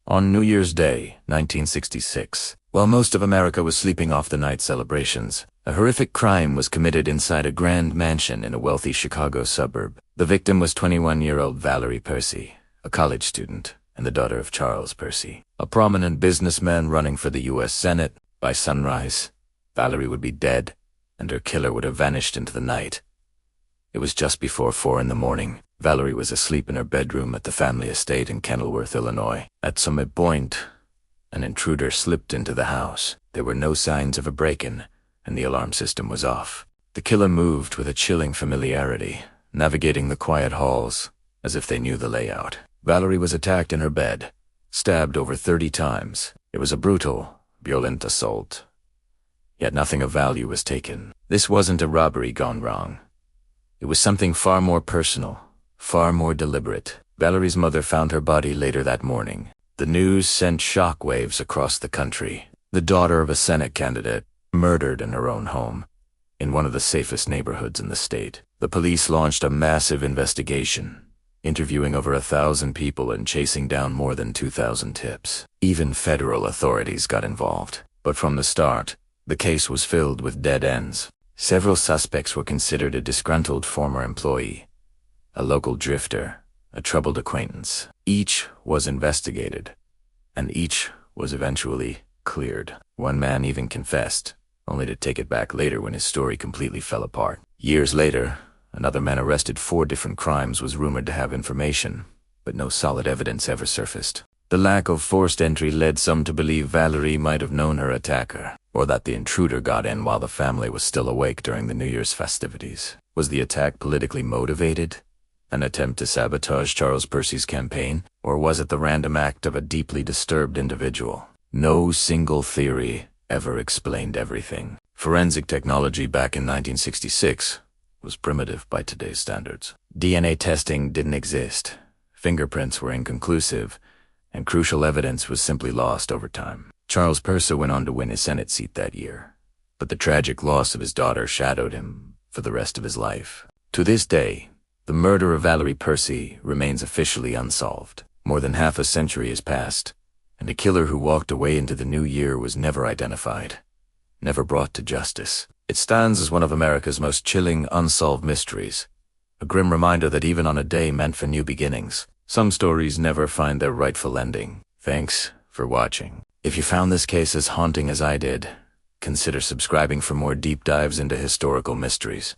On New Year's Day, 1966, while most of America was sleeping off the night celebrations, a horrific crime was committed inside a grand mansion in a wealthy Chicago suburb. The victim was 21-year-old Valerie Percy, a college student and the daughter of Charles Percy, a prominent businessman running for the U.S. Senate. By sunrise, Valerie would be dead, and her killer would have vanished into the night. It was just before 4 a.m. Valerie was asleep in her bedroom at the family estate in Kenilworth, Illinois. At some point, an intruder slipped into the house. There were no signs of a break-in, and the alarm system was off. The killer moved with a chilling familiarity, navigating the quiet halls as if they knew the layout. Valerie was attacked in her bed, stabbed over 30 times. It was a brutal, violent assault. Yet nothing of value was taken. This wasn't a robbery gone wrong. It was something far more personal, far more deliberate. Valerie's mother found her body later that morning. The news sent shockwaves across the country. The daughter of a Senate candidate, murdered in her own home, in one of the safest neighborhoods in the state. The police launched a massive investigation, interviewing over 1,000 people and chasing down more than 2,000 tips. Even federal authorities got involved. But from the start, the case was filled with dead ends. Several suspects were considered a disgruntled former employee, a local drifter, a troubled acquaintance. Each was investigated, and each was eventually cleared. One man even confessed, only to take it back later when his story completely fell apart. Years later, another man arrested for 4 different crimes was rumored to have information, but no solid evidence ever surfaced. The lack of forced entry led some to believe Valerie might have known her attacker, or that the intruder got in while the family was still awake during the New Year's festivities. Was the attack politically motivated? An attempt to sabotage Charles Percy's campaign? Or was it the random act of a deeply disturbed individual? No single theory ever explained everything. Forensic technology back in 1966 was primitive by today's standards. DNA testing didn't exist, fingerprints were inconclusive, and crucial evidence was simply lost over time. Charles Percy went on to win his Senate seat that year, but the tragic loss of his daughter shadowed him for the rest of his life. To this day, the murder of Valerie Percy remains officially unsolved. More than half a century has passed, and a killer who walked away into the new year was never identified, never brought to justice. It stands as one of America's most chilling unsolved mysteries, a grim reminder that even on a day meant for new beginnings, some stories never find their rightful ending. Thanks for watching. If you found this case as haunting as I did, consider subscribing for more deep dives into historical mysteries.